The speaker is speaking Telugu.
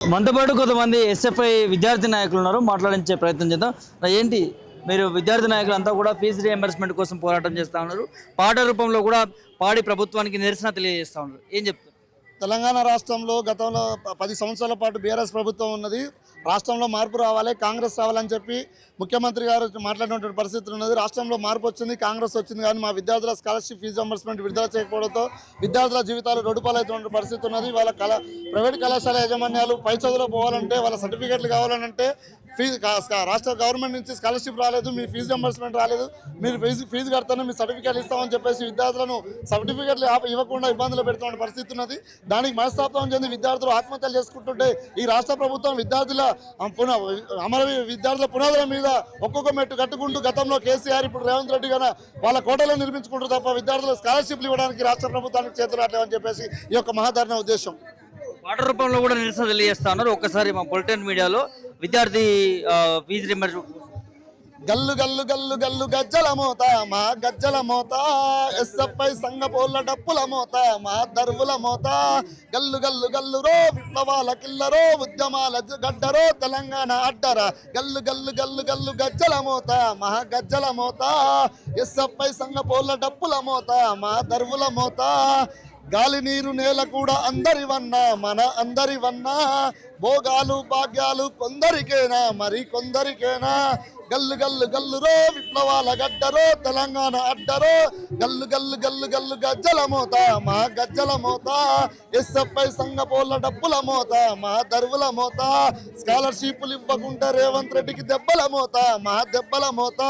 మనతో పాటు కొంతమంది ఎస్ఎఫ్ఐ విద్యార్థి నాయకులు ఉన్నారు, మాట్లాడించే ప్రయత్నం చేద్దాం. ఏంటి మీరు విద్యార్థి నాయకులు అంతా కూడా ఫీజు రియంబర్స్మెంట్ కోసం పోరాటం చేస్తూ ఉన్నారు, పాట రూపంలో కూడా పాడి ప్రభుత్వానికి నిరసన తెలియజేస్తూ ఉన్నారు, ఏం చెప్తారు? తెలంగాణ రాష్ట్రంలో గతంలో 10 సంవత్సరాల పాటు బీఆర్ఎస్ ప్రభుత్వం ఉన్నది. రాష్ట్రంలో మార్పు రావాలి, కాంగ్రెస్ రావాలని చెప్పి ముఖ్యమంత్రి గారు మాట్లాడినటువంటి పరిస్థితులు ఉన్నది. రాష్ట్రంలో మార్పు వచ్చింది, కాంగ్రెస్ వచ్చింది, కానీ మా విద్యార్థుల స్కాలర్షిప్ ఫీజు రింబర్స్మెంట్ విడుదల చేయకపోవడంతో విద్యార్థుల జీవితాలు రొడ్డుపాలైనటువంటి పరిస్థితి ఉన్నది. వాళ్ళ ప్రైవేట్ కళాశాల యాజమాన్యాలు పై చదువులో పోవాలంటే, వాళ్ళ సర్టిఫికేట్లు కావాలంటే రాష్ట్ర గవర్నమెంట్ నుంచి స్కాలర్షిప్ రాలేదు, మీ ఫీజు రింబర్స్మెంట్ రాలేదు, మీరు ఫీజు కడతాను, మీ సర్టిఫికేట్లు ఇస్తామని చెప్పేసి విద్యార్థులను సర్టిఫికేట్లు ఇవ్వకుండా ఇబ్బందులు పెడుతున్న పరిస్థితి ఉన్నది. దానికి మనస్తాపం చెంది విద్యార్థులు ఆత్మహత్యలు చేసుకుంటుంటే ఈ రాష్ట్ర ప్రభుత్వం విద్యార్థుల పునాదుల మీద ఒక్కొక్క మెట్టు కట్టుకుంటూ గతంలో కేసీఆర్, ఇప్పుడు రేవంత్ రెడ్డి గారు వాళ్ళ కోటలో నిర్మించుకుంటారు తప్ప విద్యార్థులు స్కాలర్షిప్లు ఇవ్వడానికి రాష్ట్ర ప్రభుత్వానికి చేతులు రావట్లేమని చెప్పేసి ఈ యొక్క మహాధరణ ఉద్దేశం. పాట రూపంలో కూడా నిరసన తెలియజేస్తా ఉన్నారు. ఒక్కసారి మా పొలిటికల్ మీడియాలో విద్యార్థి ఫీజు రింబర్స్మెంట్ గల్లు గల్లు గల్లు గల్లు గజ్జల మోత మా గజ్జల మోత, ఎస్ఎఫ్ఐ సంఘ పోల్ల డప్పుల మోత మా దర్వుల మోత, గల్లు గల్లు గల్లు రో విప్లవాల కిల్లరో ఉద్యమాల గడ్డరో తెలంగాణ అడ్డరా, గల్లు గల్లు గల్లు గల్లు గజ్జల మోత మా గజ్జల మోత, ఎస్ఎఫ్ఐ సంఘ పోల్ల డప్పుల మోత మా దర్వుల మోత, గాలి నీరు నేల కూడా అందరివన్నా మన అందరివన్నా, భోగాలు భాగ్యాలు కొందరికేనా మరి కొందరికేనా, గల్లు గల్లు గల్లు రో విప్లవాల గడ్డరో తెలంగాణ అడ్డరో, గల్లు గల్లు గల్లు గల్లు గజ్జల మోత మా గజ్జల మోత, ఎస్ఎఫ్ఐ సంఘ పోల్ల డప్పుల మోత మా దర్వుల మోత, స్కాలర్షిప్లు ఇవ్వకుంటే రేవంత్ రెడ్డికి దెబ్బల మోత మా దెబ్బల మోత.